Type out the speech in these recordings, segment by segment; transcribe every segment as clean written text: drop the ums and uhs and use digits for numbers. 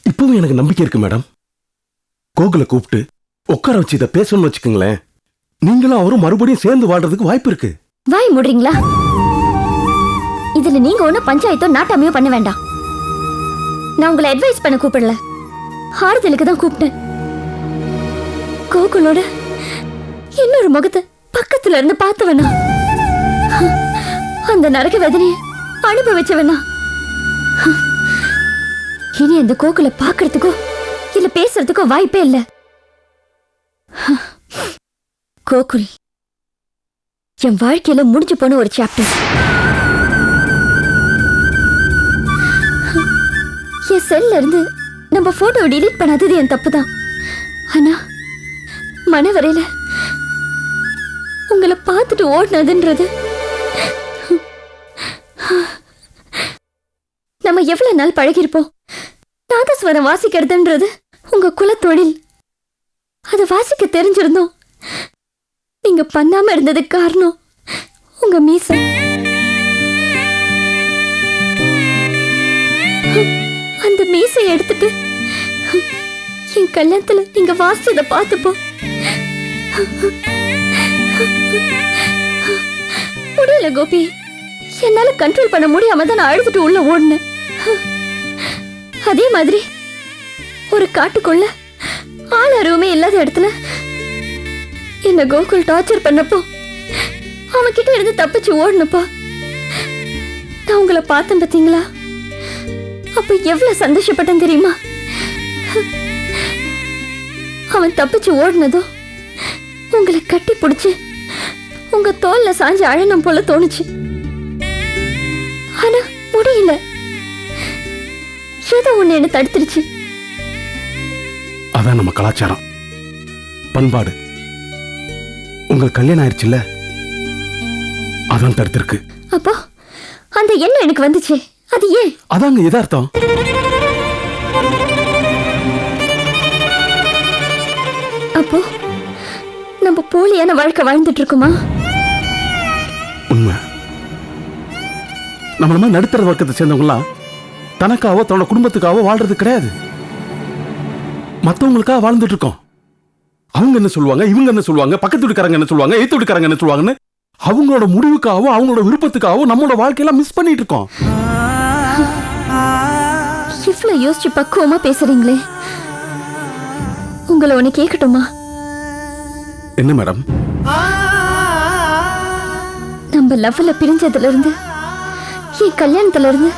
இப்பவும் எனக்கு நம்பிக்கை இருக்கு மேடம். கோகுலை கூப்பிட்டு உட்கார வச்சு இதை பேசணும்னு வச்சுக்கோங்களேன், நீங்களும் அவரும் மறுபடியும் சேர்ந்து வாழ்றதுக்கு வாய்ப்பு இருக்கு. வாய் மூடுறீங்களா? இதுல நீங்க ஒன்னும் பஞ்சாயத்தோ நாட்டாமையோ பண்ண வேண்டாம். நான் உங்களை அட்வைஸ் பண்ண கூப்பிடல, ஆறுதலுக்கு தான் கூப்பிட்டேன். கோகுலோட இன்னொரு முகத்தை பக்கத்துல இருந்து பார்த்தவனா, அந்த நரக வேதனையை அனுபவிச்சவனா, இனி அந்த கோகுலை பார்க்கறதுக்கோ இல்ல பேசுறதுக்கோ வாய்ப்பே இல்ல. கோகுல் என் வாழ்க்கையில முடிஞ்சு போன ஒரு சாப்டர். என் செல்ல இருந்து நம்ம போட்டோவை டிலீட் பண்ணாதது என் தப்பு தான். ஆனா மனவரையில உங்களை பார்த்துட்டு ஓடினதுன்றது, நம்ம எவ்வளவு நாள் பழகிருப்போம். நாதஸ்வரம் வாசிக்கிறதுன்றது உங்க குலத்தொழில். அதை வாசிக்க தெரிஞ்சிருந்தோம், நீங்க பண்ணாம இருந்ததுக்கு காரணம் உங்க மீசை. அந்த மீசை எடுத்துட்டு என் கல்யாணத்துல நீங்க வாசிச்சதை பார்த்துப்போ முடியல கோபி. என்னால கண்ட்ரோல் பண்ண முடியாம தான் நான் அழுதுட்டு உள்ள ஓடினேன். அதே மாதிரி ஒரு காட்டுக்குள்ள ஆள் அருவமே இல்லாத இடத்துல என்ன கோகுல் டார்ச்சர் பண்ணப்போ அவன் கிட்ட இருந்து தப்பிச்சு ஓடனப்போ நான் உங்களை பார்த்தேன் பார்த்தீங்களா? அப்ப எவ்வளவு சந்தோஷப்பட்டேன் தெரியுமா? அவன் தப்பிச்சு ஓடினதும் உங்களை கட்டி பிடிச்சு உங்க தோல்ல சாஞ்சு அழணும் போல தோணுச்சு. ஆனா முடியல, ஏதோ ஒண்ணு என்ன தடுத்துருச்சு. அதான் நம்ம கலாச்சாரம், பண்பாடு. உங்க கல்யாணம் ஆயிடுச்சுல்ல, அதான் தடுத்திருக்கு. அப்போ அந்த எண்ணம் எனக்கு வந்துச்சு, அது ஏன்? அதாங்க யதார்த்தம். அப்போ நம்ம போலியான வாழ்க்கை வாழ்ந்துட்டு இருக்குமா? உண்மை. நம்ம நடுத்தர வர்க்கத்தை சேர்ந்தவங்களாம் தனக்காவோ தன்னோட குடும்பத்துக்காவோ வாழ்றது கிடையாது, மற்றவங்களுக்காக வாழ்ந்துட்டு இருக்கோம். அவங்க என்ன சொல்லுவாங்க, இவங்க என்ன சொல்லுவாங்க, பக்கத்து வீட்டுக்காரங்க என்ன சொல்லுவாங்க, எய்த்து வீட்டுக்காரங்க என்ன சொல்லுவாங்கன்னு அவங்களோட முடிவுக்காகவோ அவங்களோட விருப்பத்துக்காகவோ நம்மளோட வாழ்க்கையெல்லாம் மிஸ் பண்ணிட்டு இருக்கோம். இவ்வளவு யோசிச்சு பக்குவமா பேசுறீங்களே, உங்களை ஒண்ணு கேட்கட்டுமா? என்ன மேடம்? நம்ம லவ்ல பிரிஞ்சதுல இருந்து என் கல்யாணத்துல இருந்து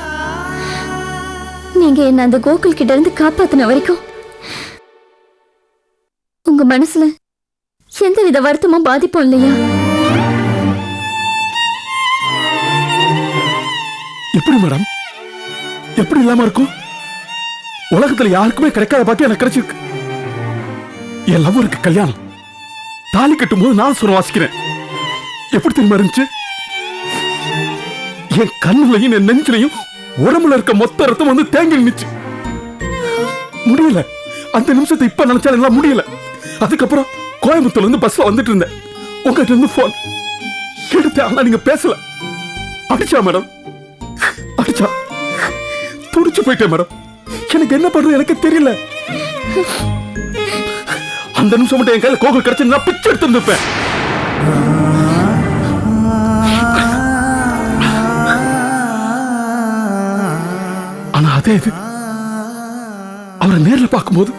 நீங்க என்ன அந்த கோகுல் கிட்ட இருந்து காப்பாத்தின வரைக்கும் உங்க மனசுல எந்த வித வருத்தமும் பாதிப்பும் இல்லையா? எப்படி மேடம், எப்படி இல்லாம இருக்கும்? உலகத்துல யாருக்குமே கிடைக்காத பாக்கி எனக்கு கிடைச்சிருக்கு. என் லவ்வருக்கு கல்யாணம், தாலி கட்டும் போது நான் சுரம் வாசிக்கிறேன். எப்படி தெரியுமா இருந்துச்சு? என் கண்ணுலையும் என் நெஞ்சிலையும் உடம்புல இருக்க மொத்த ரத்தம் வந்து தேங்கி நின்னுச்சு. முடியல, அந்த நிமிஷத்தை இப்ப நினைச்சாலும் எல்லாம் முடியல. அதுக்கப்புறம் கோயம்புத்தூர்ல இருந்து பஸ்ல வந்துட்டு இருந்தேன், உங்ககிட்ட இருந்து போன் எடுத்தேன். ஆனா நீங்க பேசல. அடிச்சா மேடம், அடிச்சா. துடிச்சு போயிட்டேன் மேடம். எனக்கு என்ன பண்றது எனக்கு தெரியல. அந்த நிமிஷம் மட்டும் என் கையில கோகுல் கிடைச்சு நான் பிச்சை எடுத்து இருந்திருப்பேன். ஆனா அதே இது அவரை நேரில் பார்க்கும்போது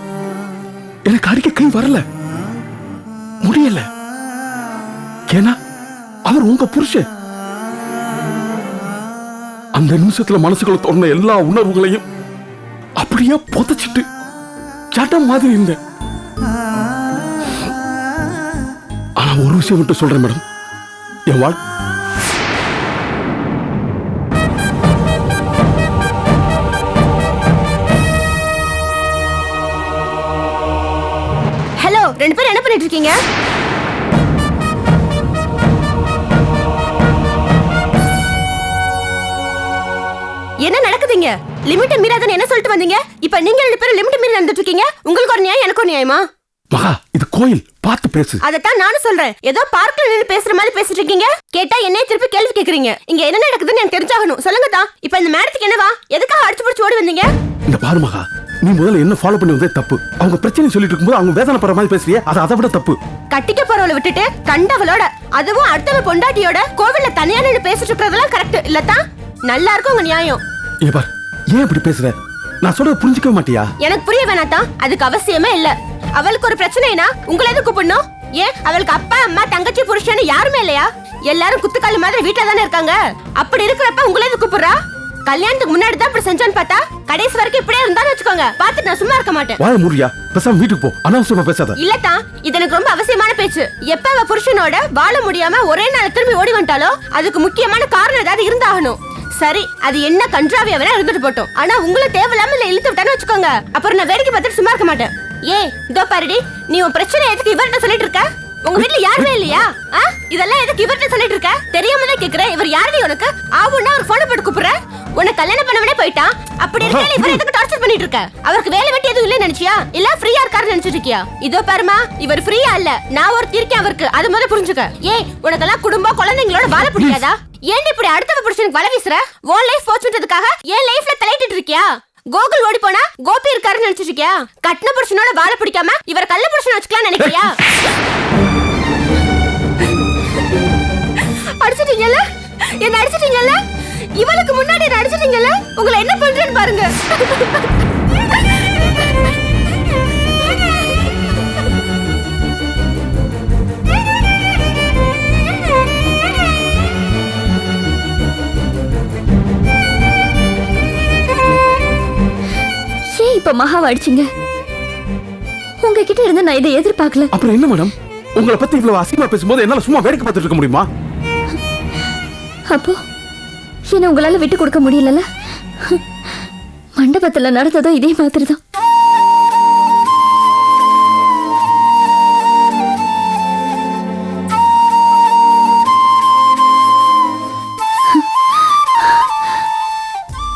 எனக்கு அடிக்க கை வரல, முடியல. ஏன்னா அவர் உங்க புருஷன். அந்த நிமிஷத்துல மனசுக்குள்ள தோணுன எல்லா உணர்வுகளையும் அப்படியே புதைச்சிட்டு சட்டம் மாதிரி இருந்தேன். ஆனா ஒரு விஷயம் மட்டும் சொல்றேன் மேடம், என் வாழ்க்கை ரெண்டு பேரும் என்ன பண்ணிட்டு இருக்கீங்க? என்ன நடக்குதுங்க? லிமிட் மீறாதன்னு என்ன சொல்லிட்டு வந்தீங்க? இப்ப நீங்க ரெண்டு பேரும் லிமிட் மீறி நடந்துட்டு இருக்கீங்க. உங்களுக்கு ஒரு நியாயம், எனக்கு ஒரு நியாயமா? மகா, இது கோயில், பார்த்து பேசு. அதத்தான் நானும் சொல்றேன். ஏதோ பார்க்ல நின்னு பேசுற மாதிரி பேசிட்டு இருக்கீங்க. கேட்டா என்னைய திருப்பி கேள்வி கேக்குறீங்க. இங்க என்ன நடக்குதுன்னு எனக்கு தெரிஞ்சாகணும். சொல்லுங்க தான். இப்ப இந்த மேடத்துக்கு என்னவா? எதுக்காக அடிச்சு பிடிச்சு ஓடி வந்தீங்க? இந்த பாரு மகா, நீ முதல்ல என்ன ஃபாலோ பண்ணி வந்தே தப்பு. அவங்க பிரச்சனை சொல்லிட்டு இருக்கும்போது அவங்க வேதனை படுற மாதிரி பேசுறியே, அது அதை விட தப்பு. கட்டிக்க போறவளை விட்டுட்டு கண்டவளோட, அதுவும் அடுத்தவ பொண்டாட்டியோட கோவில்ல தனியா நின்னு பேசிட்டு இருக்கறதெல்லாம் கரெக்ட் இல்லதான்? நல்லா இருக்கும் உங்க நியாயம். ஏ பார், ஏன் இப்படி பேசுற? நான் சொல்றது புரிஞ்சுக்கவே மாட்டியா? எனக்கு புரிய வேணாதான், அதுக்கு அவசியமே இல்ல. அவளுக்கு ஒரு பிரச்சனைனா உங்களை எதுக்கு கூப்பிடணும்? ஏன் அவளுக்கு அப்பா அம்மா தங்கச்சி புருஷன் யாருமே இல்லையா? எல்லாரும் குத்துக்கால் மாதிரி வீட்டுல தானே இருக்காங்க. அப்படி இருக்கிறப்ப உங்களை எதுக்கு கூப்பிடுறா? கல்யாணத்துக்கு முன்னாடி தான் இப்படி செஞ்சான்னு பார்த்தா கடைசி வரைக்கும் இப்படியே இருந்தான்னு வச்சுக்கோங்க. பார்த்துட்டு நான் சும்மா இருக்க மாட்டேன். வாய மூடியா, பேசாம வீட்டுக்கு போ. அனாவசியமா பேசாத. இல்லதான், இது எனக்கு ரொம்ப அவசியமான பேச்சு. எப்ப அவ புருஷனோட வாழ முடியாம ஒரே நாள் திரும்பி ஓடி வந்துட்டாலோ அதுக்கு முக்கியமான காரணம் ஏதாவது இருந்தாகணும். சரி, அது என்ன கன்றாவியா வேணா இருந்துட்டு போட்டோம். ஆனா உங்களை தேவையில்லாம இல்ல இழுத்து விட்டான்னு வச்சுக்கோங்க, அப்புறம் நான் வேடிக்கை பார்த்துட்டு சும்மா இருக்க மாட்டேன். ஏய் இதோ பாருடி, நீ உன் பிரச்சனை எதுக்கு இவர்கிட்ட சொல்லிட்டு இருக்க? உங்க வீட்டுல யாருமே இல்லையா? இதெல்லாம் எதுக்கு இவர்கிட்ட சொல்லிட்டு இருக்க? தெரியாமலே கேக்குறேன். இவர் யாருடி உனக்கு? ஆவுன்னா ஒரு போன் போட்டு கூப்பிடுற. உன்னை கல்யாணம் பண்ணவனே போயிட்டான். அப்படி இருக்கல இவர் எதுக்கு டார்ச்சர் பண்ணிட்டு இருக்க? அவருக்கு வேலை வெட்டி எதுவும் இல்ல நினைச்சியா? இல்ல ஃப்ரீயா இருக்காருன்னு நினைச்சிட்டு இருக்கியா? இதோ பாருமா, இவர் ஃப்ரீயா இல்ல, நான் ஒரு இருக்கேன் அவருக்கு. அது முதல்ல புரிஞ்சுக்க. ஏய் உனக்கெல்லாம் குடும்பம் குழந்தைங்களோட வாழ பிடிக்காதா? ஏன் இப்படி அடுத்த புருஷனுக்கு வலை வீசுற? உன் லைஃப் போச்சுன்றதுக்காக ஏன் லைஃப்ல தலையிட்டு இருக்கியா? கோகுல் ஓடி போனா கோபி இருக்காருன்னு நினைச்சிட்டு இருக்கியா? கட்டின புருஷனோட வாழ பிடிக்காம இவர் கள்ள புருஷன் வச்சுக்கலாம் நினைக்கிறியா? அடிச்சிட்டீங்கல்ல, என்ன அடிச்சிட்டீங்கல்ல, இவளுக்கு முன்னாடி என்ன அடிச்சிட்டீங்கல்ல, உங்களை என்ன பண்றேன்னு பாருங்க. ஏன் இப்ப மகாவை அடிச்சீங்க? உங்ககிட்ட இருந்து நான் இதை எதிர்பார்க்கல. அப்புறம் என்ன மேடம், உங்களை பத்தி இவ்வளவு அசிங்கமா பேசும்போது என்னால சும்மா வேடிக்கை பார்த்துட்டு இருக்க முடியுமா? அப்போ என்ன உங்களால விட்டு கொடுக்க முடியல? மண்டபத்துல நடந்ததோ இதே மாதிரி தான்.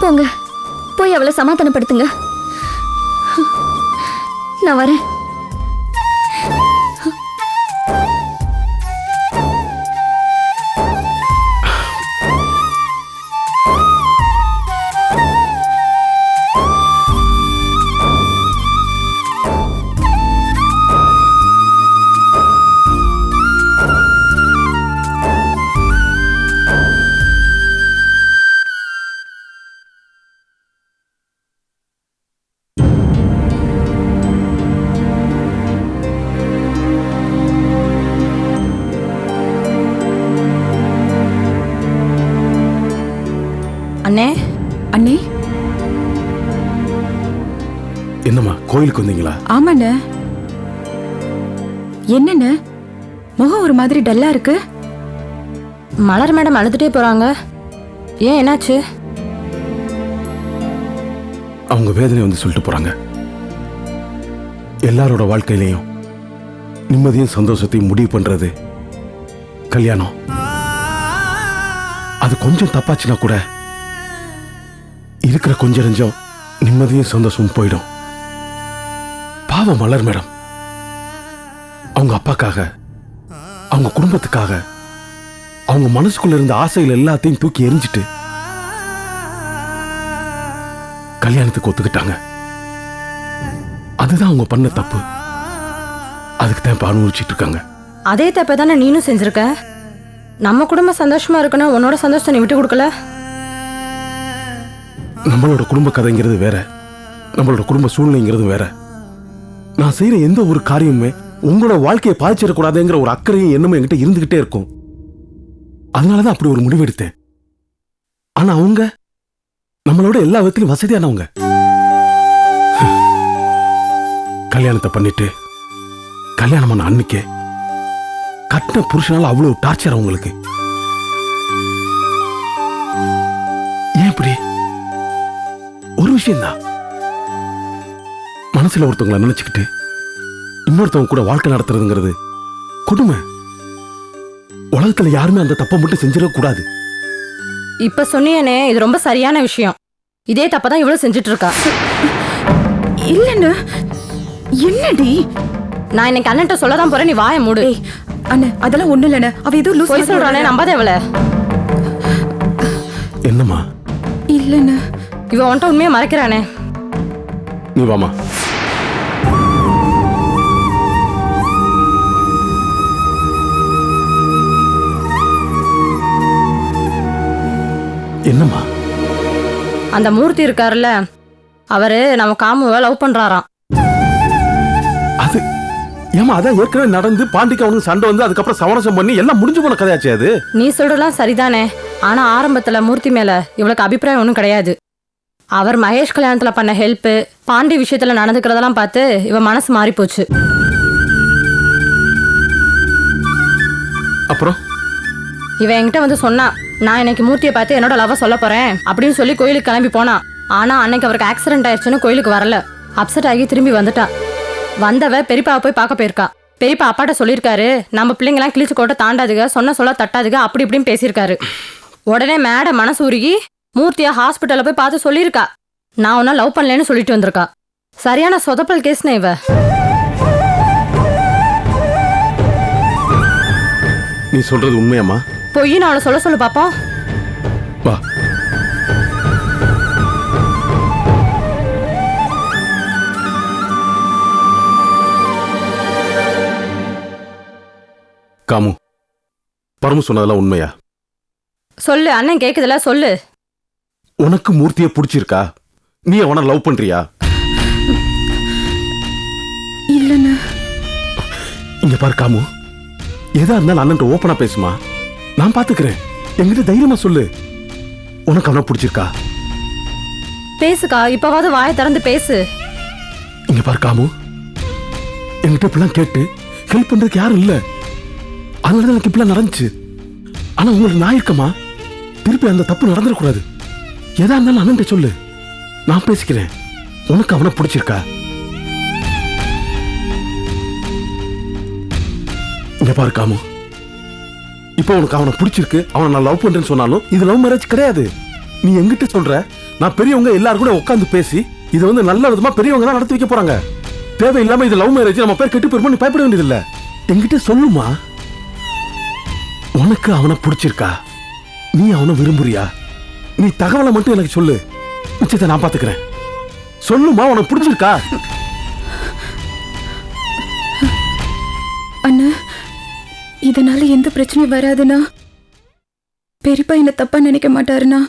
போங்க, போய் அவளை சமாதானப்படுத்துங்க. நான் வரேன். அண்ணே, அண்ணே. என்னம்மா, கோயிலுக்கு வந்தீங்களா? ஆமாண்ணே. என்னண்ணே முகம் ஒரு மாதிரி டல்லா இருக்கு? மலர் மேடம் அழுதுட்டே போறாங்க. ஏன், என்னாச்சு? அவங்க வேதனை வந்து சொல்லிட்டு போறாங்க. எல்லாரோட வாழ்க்கையிலையும் நிம்மதியும் சந்தோஷத்தையும் முடிவு பண்றது கல்யாணம். அது கொஞ்சம் தப்பாச்சுன்னா கூட இருக்கிற கொஞ்சம் நெஞ்சம் நிம்மதியும் சந்தோஷமும் போயிடும். பாவம் மலர் மேடம், அவங்க அப்பாக்காக, அவங்க குடும்பத்துக்காக, அவங்க மனசுக்குள்ள இருந்த ஆசைகள் எல்லாத்தையும் தூக்கி எரிஞ்சிட்டு கல்யாணத்துக்கு ஒத்துக்கிட்டாங்க. அதுதான் அவங்க பண்ண தப்பு. அதுக்கு தான் இப்ப அனுபவிச்சுட்டு இருக்காங்க. அதே தப்பை தானே நீனும் செஞ்சிருக்க. நம்ம குடும்பம் சந்தோஷமா இருக்கணும், உன்னோட சந்தோஷத்தை நீ விட்டு கொடுக்கல. நம்மளோட குடும்ப கதைங்கிறது வேற, நம்மளோட குடும்ப சூழ்நிலைங்கிறது வேற. நான் செய்யற எந்த ஒரு காரியமுமே உங்களோட வாழ்க்கையை பாதிச்சிடக்கூடாதுங்கிற ஒரு அக்கறையும் எண்ணமும் என்கிட்ட இருந்துகிட்டே இருக்கும். அதனாலதான் அப்படி ஒரு முடிவு எடுத்தேன். ஆனா அவங்க நம்மளோட எல்லா விதத்திலும் வசதியானவங்க. கல்யாணத்தை பண்ணிட்டு கல்யாணமான அன்னைக்கே கட்டின புருஷனால அவ்வளவு டார்ச்சர் அவங்களுக்கு. ஏன் இப்படி? ஒரு விஷயம்தான், மனசுல ஒருத்தவங்களை நினைச்சுக்கிட்டு இன்னொருத்தவங்க கூட வாழ்க்கை நடத்துறதுங்கிறது கொடுமை. உலகத்துல யாருமே அந்த தப்பை மட்டும் செஞ்சிடக்கூடாது. இப்ப சொன்னியனே, இது ரொம்ப சரியான விஷயம். இதே தப்பதான் இவ்வளவு செஞ்சுட்டு இருக்கா. இல்லண்ணே. என்னடி? நான் இன்னைக்கு அண்ணன்ட்ட சொல்லதான் போறேன், நீ வாய மூடு. அண்ணே, அதெல்லாம் ஒண்ணு இல்லண்ணே. அவ ஏதோ லூஸ் போய் சொல்றானே, நம்பாதே அவள. என்னம்மா? இல்லண்ணே. இவ உன்ட்ட உண்மையா மறைக்கிறானே. நீ வாமா. என்னம்மா? அந்த மூர்த்தி இருக்காருல்ல, அவரு நம்ம காமுவை லவ் பண்றாராம். அது ஏமா? அதான் ஏற்கனவே நடந்து பாண்டிக்கு அவனுக்கு சண்டை வந்து அதுக்கப்புறம் சமரசம் பண்ணி எல்லாம் முடிஞ்சு போன கதையாச்சு. அது நீ சொல்றலாம் சரிதானே, ஆனா ஆரம்பத்துல மூர்த்தி மேல இவளுக்கு அபிப்பிராயம் ஒன்றும் கிடையாது. அவர் மகேஷ் கல்யாணத்துல பண்ண ஹெல்ப், பாண்டி விஷயத்துல நடந்துக்கிறதெல்லாம் பார்த்து இவ மனசு மாறி போச்சு. அப்புறம் இவ என்கிட்ட வந்து சொன்னா, நான் இன்னைக்கு மூர்த்தியை பார்த்து என்னோட லவ் சொல்ல போறேன் அப்படின்னு சொல்லி கோயிலுக்கு கிளம்பி போனா. ஆனா அன்னைக்கு அவருக்கு ஆக்சிடென்ட் ஆயிடுச்சுன்னு கோயிலுக்கு வரல. அப்செட் ஆகி திரும்பி வந்துட்டா. வந்தவ பெரியப்பாவை போய் பார்க்க போயிருக்கா. பெரியப்பா அப்பாட்ட சொல்லியிருக்காரு, நம்ம பிள்ளைங்களாம் கிழிச்சு கோட்டை தாண்டாதுங்க, சொன்ன சொல்ல தட்டாதுங்க, அப்படி இப்படின்னு பேசியிருக்காரு. உடனே மேடம் மனசு உருகி மூர்த்தியா ஹாஸ்பிட்டல்ல போய் பார்த்து சொல்லியிருக்கா, நான் ஒன்னும் லவ் பண்ணலன்னு சொல்லிட்டு வந்திருக்கா. சரியான சொதப்பல் கேஸ்னே இவ. நீ சொல்றது உண்மையாம்மா? பொய் நான் அவளை சொல்ல சொல்லு பாப்போம். வா. காமு, பரமு சொன்னதெல்லாம் உண்மையா? சொல்லு, அண்ணன் கேக்குதுல, சொல்லு. உனக்கு மூர்த்தியை பிடிச்சிருக்கா? நீ அவனை லவ் பண்றியா? இல்லண்ணா. இங்க பாரு காமு, எதா இருந்தாலும் அண்ணன் ஓப்பனா பேசுமா, நான் பாத்துக்கிறேன். என்கிட்ட தைரியமா சொல்லு, உனக்கு அவனை பிடிச்சிருக்கா? பேசுக்கா, இப்பவாவது வாயை திறந்து பேசு. இங்க பாரு காமு, என்கிட்ட இப்பெல்லாம் கேட்டு ஹெல்ப் பண்றதுக்கு யாரும் இல்ல, அதனால எனக்கு இப்பெல்லாம் நடந்துச்சு. ஆனா உங்களுக்கு நான் இருக்கமா, திருப்பி அந்த தப்பு நடந்துடக்கூடாது. எதா இருந்தாலும் அண்ணன் சொல்லு, நான் பேசிக்கிறேன். உனக்கு அவனை பிடிச்சிருக்கா? இங்க பாரு காமு, இப்போ உனக்கு அவனை பிடிச்சிருக்கு, அவனை நான் லவ் பண்றேன்னு சொன்னாலும் இது லவ் மேரேஜ் கிடையாது. நீ எங்கிட்ட சொல்ற, நான் பெரியவங்க எல்லாரும் கூட உட்காந்து பேசி இதை வந்து நல்ல விதமா பெரியவங்க தான் நடத்தி வைக்க போறாங்க. தேவையில்லாம இது லவ் மேரேஜ், நம்ம பேர் கெட்டு போயிருமோ, நீ பயப்பட வேண்டியதில்லை. என்கிட்ட சொல்லுமா, உனக்கு அவனை பிடிச்சிருக்கா? நீ அவனை விரும்புறியா? நீ தகவலை மட்டும் எனக்கு சொல்லு, மிச்சத்தை நான் பாத்துக்கிறேன். சொல்லுமா, உனக்கு பிடிச்சிருக்கா? அண்ணா, இதனால எந்த பிரச்சனையும் வராதுண்ணா. பெரியப்பா என்ன தப்பா நினைக்க மாட்டாருண்ணா.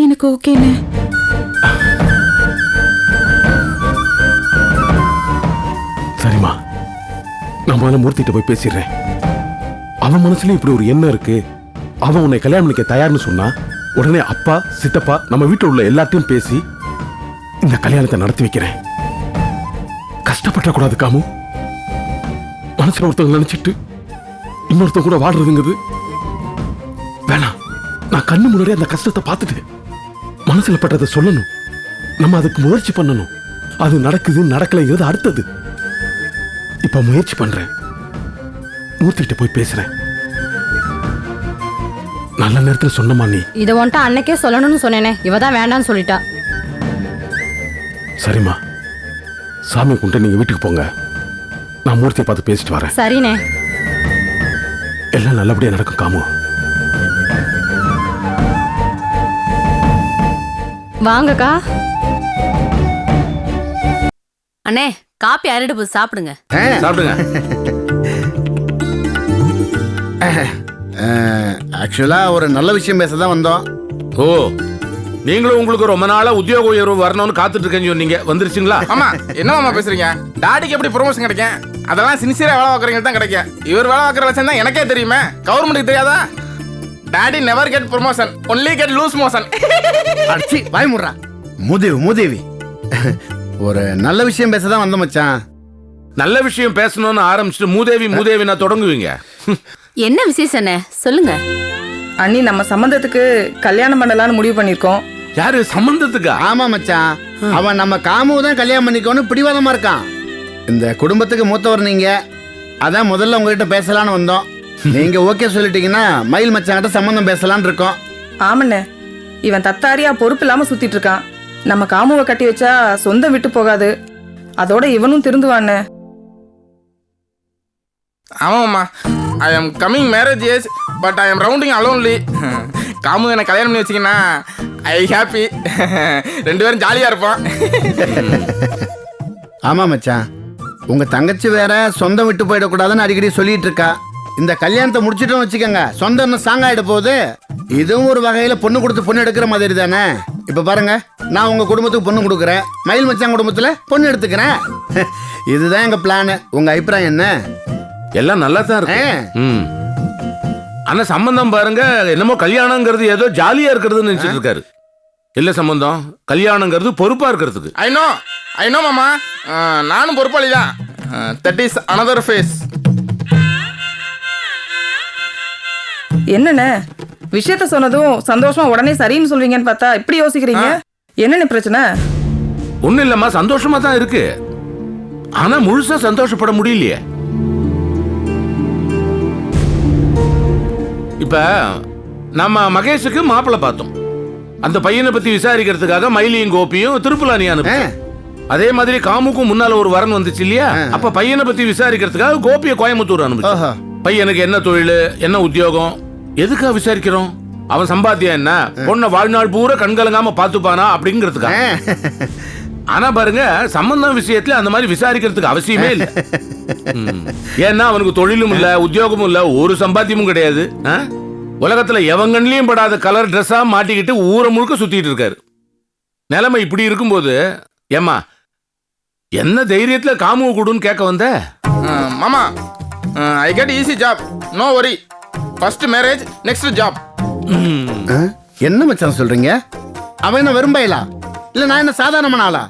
எனக்கு ஓகேண்ணே. சரிம்மா, நான் முதல்ல மூர்த்திட்ட போய் பேசிடுறேன். அவன் மனசுல இப்படி ஒரு எண்ணம் இருக்கு, அவன் உன்னை கல்யாணம் பண்ணிக்க தயார்னு சொன்னா உடனே அப்பா சித்தப்பா நம்ம வீட்டில் உள்ள எல்லாத்தையும் பேசி இந்த கல்யாணத்தை நடத்தி வைக்கிறேன். கஷ்டப்பட கூடாது காமு. மனசுல ஒருத்தவங்க நினைச்சிட்டு இன்னொருத்தவங்க கூட வாடுறதுங்கிறது வேணாம். நான் கண்ணு முன்னாடி அந்த கஷ்டத்தை பார்த்துட்டு மனசுல பட்டதை சொல்லணும். நம்ம அதுக்கு முயற்சி பண்ணணும். அது நடக்குது நடக்கலைங்கிறது அடுத்தது. இப்ப முயற்சி பண்றேன். மூர்த்திட்ட போய் பேசுறேன். நல்ல நேரத்துல சொன்னமா நீ? இதை ஒன்ட்ட அன்னைக்கே சொல்லணும்னு சொன்னேனே, இவதான் வேண்டான்னு சொல்லிட்டா. சரிம்மா, சாமி கும்பிட்டு நீங்க வீட்டுக்கு போங்க. நான் மூர்த்தியை பார்த்து பேசிட்டு வரேன். சரிண்ணே. எல்லாம் நல்லபடியா நடக்கும் காமு. வாங்கக்கா. அண்ணே, காப்பி அரைடு போய் சாப்பிடுங்க. சாப்பிடுங்க. ஆக்சுவலா ஒரு நல்ல விஷயம் பேச தான் வந்தோம். ஓ, நீங்களும் உங்களுக்கு ரொம்ப நாளா உத்தியோக உயர்வு வரணும்னு காத்துட்டு இருக்கேன்னு சொன்னீங்க, வந்துருச்சுங்களா? ஆமா, என்னமாமா பேசுறீங்க? டாடிக்கு எப்படி ப்ரொமோஷன் கிடைக்கும்? அதெல்லாம் சின்சியரா வேலை பார்க்குறவங்க தான் கிடைக்கும். இவர் வேலை பார்க்குற லட்சம் தான் எனக்கே தெரியுமே, கவர்மெண்ட்டுக்கு தெரியாதா? Daddy never get promotion, only get loose motion. அடிச்சி வாய் முடுறா. மூதேவி ஒரு நல்ல விஷயம் பேச தான் வந்தோம் மச்சான். நல்ல விஷயம் பேசணும்னு ஆரம்பிச்சுட்டு மூதேவி நான் தொடங்குவீங்க. என்ன விசேஷம் சொல்லுங்க. அண்ணி, நம்ம சம்பந்தத்துக்கு கல்யாணம் பண்ணலாம்னு முடிவு பண்ணிருக்கோம். யாரு சம்பந்தத்துக்கா? ஆமா மச்சான், அவன் நம்ம காமுவை தான் கல்யாணம் பண்ணிக்கோன்னு பிடிவாதமா இருக்கான். இந்த குடும்பத்துக்கு மூத்தவர் நீங்க, அதான் முதல்ல உங்ககிட்ட பேசலான்னு வந்தோம். நீங்க ஓகே சொல்லிட்டீங்கன்னா மயில் மச்சான் கிட்ட சம்பந்தம் பேசலான்னு இருக்கோம். ஆமண்ணே, இவன் தத்தாரியா பொறுப்பு இல்லாம சுத்திட்டு இருக்கான். நம்ம காமுவை கட்டி வச்சா சொந்தம் விட்டு போகாது. அதோட இவனும் திருந்துவானே. ஆமாம்மா, I am coming marriage age, but I am rounding alonely. காமு என்ன கல்யாணம் பண்ணி வச்சிங்கன்னா ஐ ஹாப்பி. 2 பேரும் ஜாலியா இருப்போம். ஆமா மச்சான், உங்க தங்கச்சி வேற சொந்தம் விட்டு போயிடக்கூடாதுன்னு அடிக்கடி சொல்லிட்டு இருக்கா. இந்த கல்யாணத்தை முடிச்சிட்டோம்னு வச்சுக்கோங்க, சொந்தம் இன்னும் சாங் ஆயிட போகுது. இதுவும் ஒரு வகையில பொண்ணு கொடுத்து பொண்ணு எடுக்கிற மாதிரி தானே. இப்ப பாருங்க, நான் உங்க குடும்பத்துக்கு பொண்ணு கொடுக்குறேன், மயில் மச்சான் குடும்பத்துல பொண்ணு எடுத்துக்கிறேன். இதுதான் எங்க பிளான். உங்க அபிப்பிராயம் என்ன? எல்லாம் நல்லா தான் இருக்கு. ஆனா சம்பந்தம் பாருங்க, என்னமோ கல்யாணங்கிறது ஏதோ ஜாலியா இருக்கிறதுன்னு நினைச்சிட்டு இருக்காரு. இல்ல சம்பந்தம், கல்யாணங்கிறது பொறுப்பா இருக்கிறதுக்கு. ஐ நோ மாமா, நானும் பொறுப்பாளி தான். That is another face. என்னண்ணே விஷயத்த சொன்னதும் சந்தோஷமா உடனே சரின்னு சொல்வீங்கன்னு பார்த்தா இப்படி யோசிக்கிறீங்க? என்னென்ன பிரச்சனை? ஒண்ணும் இல்லம்மா, சந்தோஷமா தான் இருக்கு. ஆனா முழுசா சந்தோஷப்பட முடியலையே. இப்ப நம்ம மகேஷுக்கு மாப்பிள்ளை பார்த்தோம். அந்த பையனை பத்தி விசாரிக்கிறதுக்காக மயிலியும் கோபியும் திருப்புலானி அனுப்பி, அதே மாதிரி காமுக்கும் முன்னால ஒரு வரன் வந்துச்சு இல்லையா? அப்ப பையனை பத்தி விசாரிக்கிறதுக்காக கோபியை கோயம்புத்தூர் அனுப்பிச்சு. பையனுக்கு என்ன தொழில், என்ன உத்தியோகம், எதுக்காக விசாரிக்கிறோம்? அவன் சம்பாத்தியம் என்ன, பொண்ணை வாழ்நாள் பூரா கண்கலங்காம பாத்துப்பானா அப்படிங்கிறதுக்காக. ஆனா பாருங்க, சம்பந்தம் விஷயத்துல அந்த மாதிரி விசாரிக்கிறதுக்கு அவசியமே இல்லை. ஏன்னா அவனுக்கு தொழிலும் இல்ல, உத்தியோகமும் இல்ல, ஒரு சம்பாத்தியமும் கிடையாது. உலகத்துல எவங்கன்லயும் படாத கலர் ட்ரெஸ்ஸா மாட்டிக்கிட்டு ஊரை முழுக்க சுத்திட்டு இருக்காரு. நிலைமை இப்படி இருக்கும்போது ஏமா என்ன தைரியத்துல காமுவை கூடுன்னு கேட்க வந்த? மாமா, I get easy job, no worry. First marriage, next job. என்ன மச்சான் சொல்றீங்க? அவன் என்ன வெறும்பையலா இல்ல நான் என்ன சாதாரணமான ஆளா?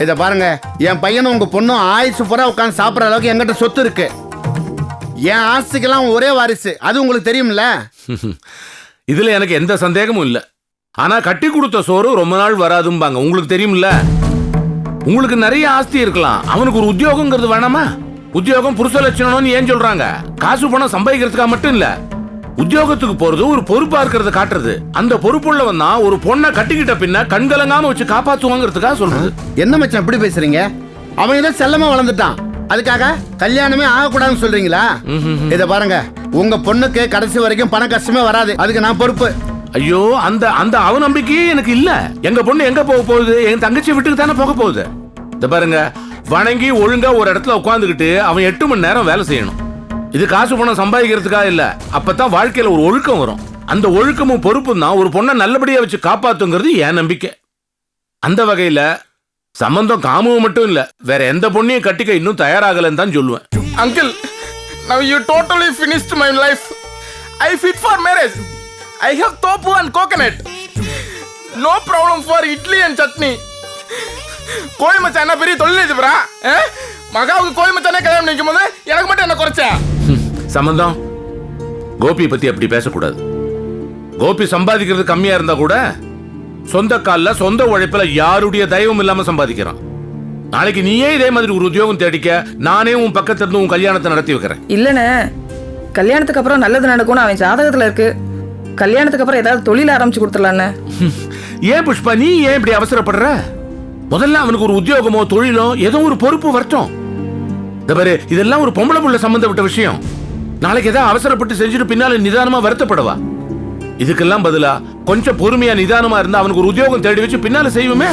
இத பாருங்க, என் பையனும் உங்க பொண்ணும் ஆயுசு பூரா உட்காந்து சாப்பிட்ற அளவுக்கு என்கிட்ட சொத்து இருக்கு. என் ஆஸ்திக்கெல்லாம் ஒரே வாரிசு, அது உங்களுக்கு தெரியும்ல. இதுல எனக்கு எந்த சந்தேகமும் இல்ல. ஆனா கட்டி கொடுத்த சோறு ரொம்ப நாள் வராதும்பாங்க, உங்களுக்கு தெரியும்ல. உங்களுக்கு நிறைய ஆஸ்தி இருக்கலாம், அவனுக்கு ஒரு உத்தியோகங்கிறது வேணாமா? உத்தியோகம் புருஷ லட்சணம்னு ஏன் சொல்றாங்க? காசு பணம் சம்பாதிக்கிறதுக்காக மட்டும் இல்ல. உத்தியோகத்துக்கு போறது ஒரு பொறுப்பா இருக்கிறத காட்டுறது. அந்த பொறுப்புள்ளவன் தான் ஒரு பொண்ணை கட்டிக்கிட்ட பின்ன கண்கலங்காம வச்சு காப்பாத்துவாங்கிறதுக்காக சொல்றது. என்ன மச்சான் இப்படி பேசுறீங்க? அவன் ஏதோ செல்லமா வளர்ந்துட்டான், அதுக்காக கல்யாணமே ஆகக்கூடாதுன்னு சொல்றீங்களா? இத பாருங்க, உங்க பொண்ணுக்கு கடைசி வரைக்கும் பண கஷ்டமே வராது, அதுக்கு நான் பொறுப்பு. ஐயோ, அந்த அந்த அவநம்பிக்கையே எனக்கு இல்ல. எங்க பொண்ணு எங்க போக போகுது? என் தங்கச்சி வீட்டுக்கு தானே போக போகுது. இத பாருங்க, வணங்கி ஒழுங்கா ஒரு இடத்துல உட்காந்துக்கிட்டு அவன் 8 மணி நேரம் வேலை செய்யணும். இது காசு பணம் சம்பாதிக்கிறதுக்காக இல்ல, அப்பதான் வாழ்க்கையில ஒரு ஒழுக்கம் வரும். அந்த ஒழுக்கமும் பொறுப்பும் தான் ஒரு பொண்ணை நல்லபடியா வச்சு காப்பாத்துங்கிறது என் நம்பிக்கை. அந்த வகையில சம்பந்தம் காமுவும் மட்டும் இல்ல, வேற எந்த பொண்ணையும் கட்டிக்க இன்னும் தயாராகலன்னு தான் சொல்லுவேன். Uncle, now you totally finished my life. I fit for marriage. I have tofu and coconut. No problem for idli and chutney. கோழி மச்சான் என்ன பெரிய தொழில் இதுபரா? மகாவுக்கு கோழி மச்சானே கல்யாணம் நிற்கும் போது எனக்கு மட்டும் என்ன குறைச்சா? சம்பந்தம், கோபி பத்தி அப்படி பேசக்கூடாது. கோபி சம்பாதிக்கிறது கம்மியா இருந்தா கூட சொந்த கால்ல சொந்த உழைப்புல யாருடைய தயவும் இல்லாம சம்பாதிக்கிறான். நாளைக்கு நீயே இதே மாதிரி ஒரு உத்தியோகம் தேடிக்க, நானே உன் பக்கத்துல இருந்து உன் கல்யாணத்தை நடத்தி வைக்கிறேன். இல்லண்ணே, கல்யாணத்துக்கு அப்புறம் நல்லது நடக்கும்னு அவன் ஜாதகத்துல இருக்கு. கல்யாணத்துக்கு அப்புறம் ஏதாவது தொழில் ஆரம்பிச்சு கொடுத்துடலான்னு. ஏன் புஷ்பா, நீ ஏன் இப்படி அவசரப்படுற? முதல்ல அவனுக்கு ஒரு உத்தியோகமோ தொழிலோ ஏதோ ஒரு பொறுப்பு வரட்டும். இதெல்லாம் ஒரு பொம்பளை புள்ள சம்பந்தப்பட்ட விஷயம். நாளைக்கு ஏதாவது அவசரப்பட்டு செஞ்சுட்டு பின்னால நிதானமா வருத்தப்படவா? இதுக்கெல்லாம் பதிலா கொஞ்சம் பொறுமையா நிதானமா இருந்தா அவனுக்கு ஒரு உத்தியோகம் தேடி வச்சு பின்னால செய்வோமே.